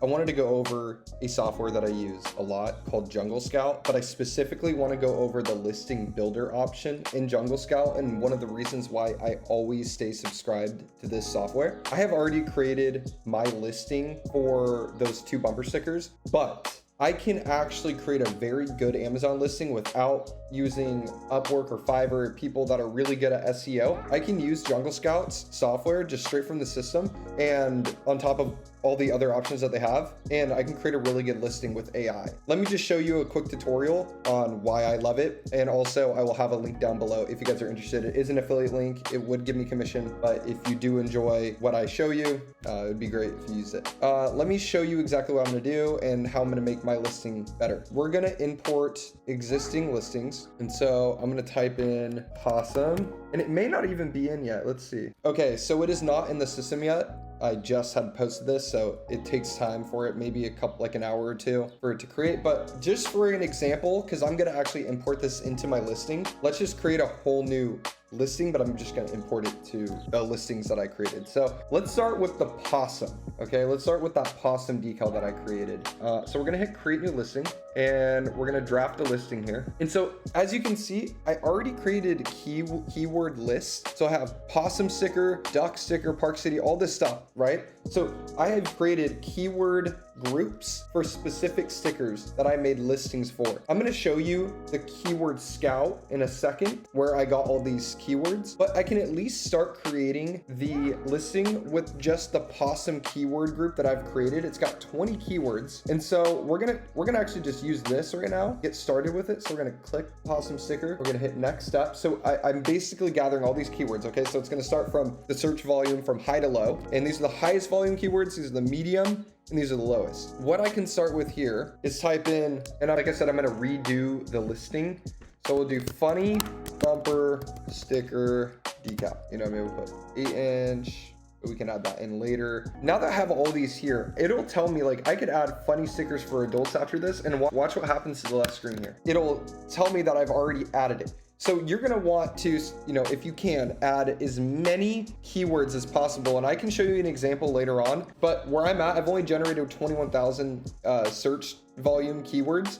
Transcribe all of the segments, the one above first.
I wanted to go over a software that I use a lot called Jungle Scout, but I specifically want to go over the listing builder option in Jungle Scout. And one of the reasons why I always stay subscribed to this software, I have already created my listing for those 2 bumper stickers, but I can actually create a very good Amazon listing without using Upwork or Fiverr, people that are really good at SEO. I can use Jungle Scout's software just straight from the system and on top of all the other options that they have, and I can create a really good listing with AI. Let me just show you a quick tutorial on why I love it. And also I will have a link down below if you guys are interested. It is an affiliate link. It would give me commission, but if you do enjoy what I show you, it would be great if you use it. Let me show you exactly what I'm gonna do and how I'm gonna make my listing better. We're gonna import existing listings. And so I'm gonna type in Possum, and it may not even be in yet. Let's see. Okay, so it is not in the system yet. I just had posted this, so it takes time for it, maybe like an hour or 2 for it to create. But just for an example, because I'm gonna actually import this into my listing, let's just create a whole new listing, but I'm just gonna import it to the listings that I created. So let's start with the possum. Okay, let's start with that possum decal that I created. So we're gonna hit create new listing, and we're gonna draft a listing here. And so as you can see, I already created keyword list. So I have possum sticker, duck sticker, Park City, all this stuff, right? So I have created keyword groups for specific stickers that I made listings for. I'm gonna show you the keyword scout in a second where I got all these keywords, but I can at least start creating the listing with just the possum keyword group that I've created. It's got 20 keywords. And so we're gonna actually just use this right now, get started with it. So we're gonna click possum sticker. We're gonna hit next step. So I'm basically gathering all these keywords. Okay, so it's gonna start from the search volume from high to low. And these are the highest volume keywords. These are the medium, and these are the lowest. What I can start with here is type in, and like I said, I'm gonna redo the listing. So we'll do funny bumper sticker decal. You know what I mean? We'll put 8-inch. We can add that in later. Now that I have all these here, it'll tell me like I could add funny stickers for adults after this, and watch what happens to the left screen here. It'll tell me that I've already added it. So you're gonna want to, if you can, add as many keywords as possible. And I can show you an example later on, but where I'm at, I've only generated 21,000 search volume keywords.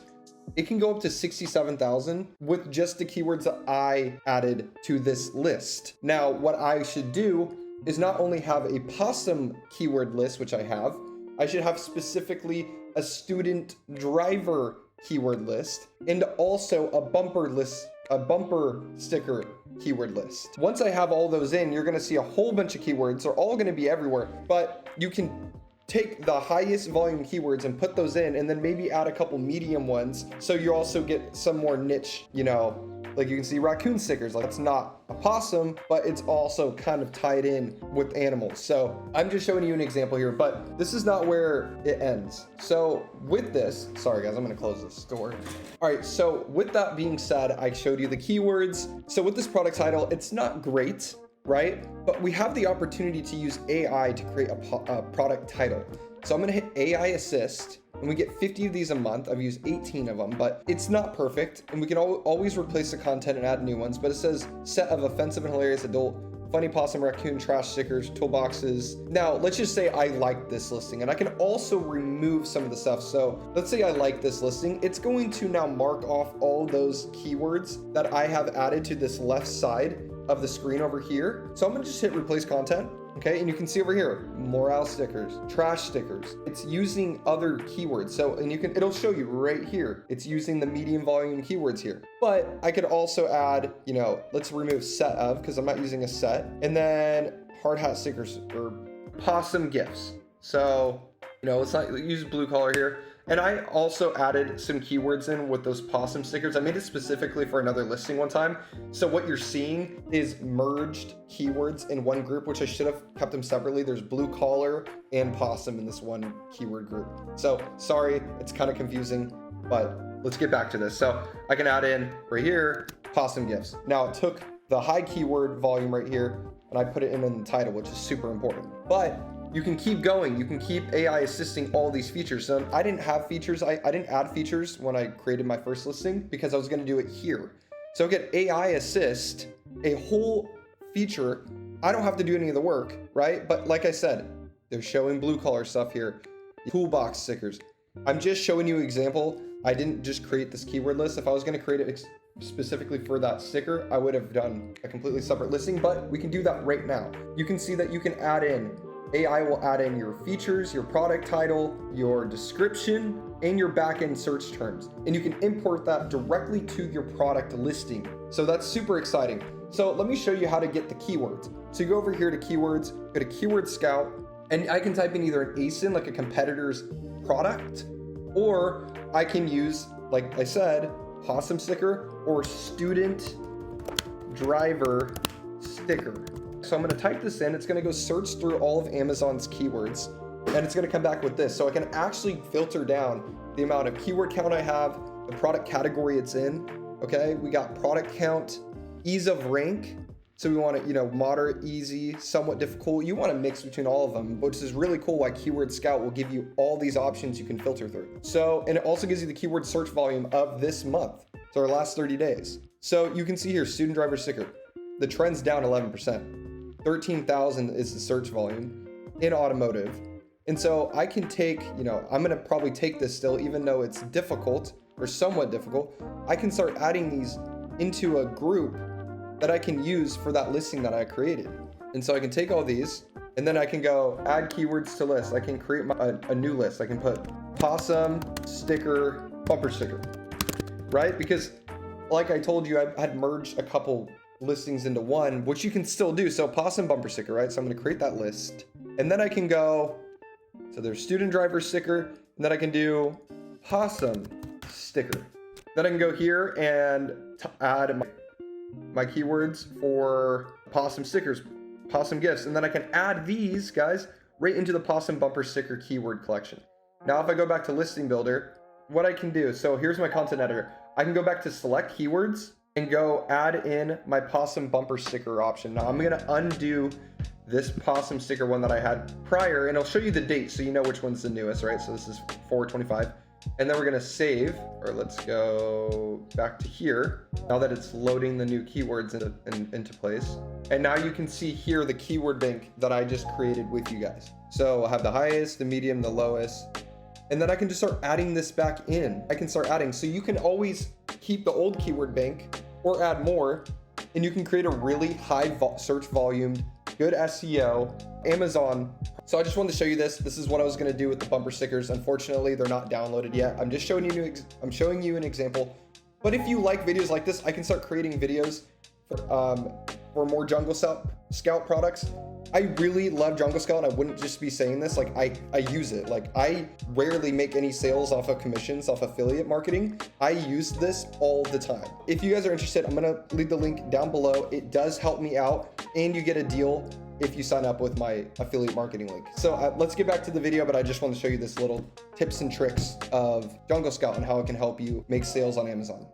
It can go up to 67,000 with just the keywords that I added to this list. Now, what I should do is not only have a possum keyword list, which I should have specifically a student driver keyword list and also a bumper list, a bumper sticker keyword list. Once I have all those in, you're gonna see a whole bunch of keywords. They're all gonna be everywhere, but you can take the highest volume keywords and put those in, and then maybe add a couple medium ones. So you also get some more niche, like you can see raccoon stickers. Like it's not a possum, but it's also kind of tied in with animals. So I'm just showing you an example here, but this is not where it ends. So with this, sorry guys, I'm gonna close this door. All right, so with that being said, I showed you the keywords. So with this product title, it's not great, right? But we have the opportunity to use AI to create a product title. So I'm gonna hit AI assist, and we get 50 of these a month. I've used 18 of them, but it's not perfect. And we can always replace the content and add new ones, but it says set of offensive and hilarious adult, funny possum, raccoon, trash stickers, toolboxes. Now, let's just say I like this listing, and I can also remove some of the stuff. So let's say I like this listing. It's going to now mark off all those keywords that I have added to this left side of the screen over here. So I'm gonna just hit replace content. Okay, and you can see over here, morale stickers, trash stickers. It's using other keywords. So, and it'll show you right here. It's using the medium volume keywords here. But I could also add, let's remove set of, because I'm not using a set. And then hard hat stickers or possum gifts. So, let's not use blue collar here. And I also added some keywords in with those possum stickers. I made it specifically for another listing one time. So what you're seeing is merged keywords in one group, which I should have kept them separately. There's blue collar and possum in this one keyword group. So sorry, it's kind of confusing, but let's get back to this. So I can add in right here, possum gifts. Now it took the high keyword volume right here, and I put it in the title, which is super important. But you can keep going. You can keep AI assisting all these features. So I didn't have features. I didn't add features when I created my first listing because I was going to do it here. So get AI assist, a whole feature. I don't have to do any of the work, right? But like I said, they're showing blue collar stuff here. toolbox stickers. I'm just showing you an example. I didn't just create this keyword list. If I was going to create it specifically for that sticker, I would have done a completely separate listing, but we can do that right now. You can see that you can add in, AI will add in your features, your product title, your description, and your backend search terms. And you can import that directly to your product listing. So that's super exciting. So let me show you how to get the keywords. So you go over here to keywords, go to Keyword Scout, and I can type in either an ASIN, like a competitor's product, or I can use, like I said, Possum sticker or student driver sticker. So I'm going to type this in. It's going to go search through all of Amazon's keywords, and it's going to come back with this. So I can actually filter down the amount of keyword count I have, the product category it's in. Okay, we got product count, ease of rank. So we want to, moderate, easy, somewhat difficult. You want to mix between all of them, which is really cool why Keyword Scout will give you all these options you can filter through. So, and it also gives you the keyword search volume of this month. So our last 30 days. So you can see here, student driver sticker. The trend's down 11%. 13,000 is the search volume in automotive. And so I can take, I'm going to probably take this still, even though it's difficult or somewhat difficult. I can start adding these into a group that I can use for that listing that I created. And so I can take all these and then I can go add keywords to list. I can create a new list. I can put Possum sticker, bumper sticker, right? Because like I told you, I had merged a couple listings into one, which you can still do. So Possum bumper sticker, right? So I'm going to create that list and then I can go, so there's student driver sticker, and then I can do Possum sticker. Then I can go here and add my keywords for Possum stickers, Possum gifts, and then I can add these guys right into the Possum bumper sticker keyword collection. Now, if I go back to Listing Builder, what I can do, so here's my content editor. I can go back to select keywords and go add in my Possum bumper sticker option. Now I'm gonna undo this Possum sticker one that I had prior, and I'll show you the date so you know which one's the newest, right? So this is 4/25. And then we're gonna save, or let's go back to here, now that it's loading the new keywords into place. And now you can see here the keyword bank that I just created with you guys. So I'll have the highest, the medium, the lowest, and then I can just start adding this back in. I can start adding, so you can always keep the old keyword bank or add more, and you can create a really high search volume, good SEO, Amazon. So I just wanted to show you this. This is what I was going to do with the bumper stickers. Unfortunately, they're not downloaded yet. I'm just showing you an example. But if you like videos like this, I can start creating videos for more Jungle Scout products. I really love Jungle Scout, and I wouldn't just be saying this. Like I use it. Like I rarely make any sales off of commissions, off affiliate marketing. I use this all the time. If you guys are interested, I'm gonna leave the link down below. It does help me out, and you get a deal if you sign up with my affiliate marketing link. So let's get back to the video, but I just want to show you this little tips and tricks of Jungle Scout and how it can help you make sales on Amazon.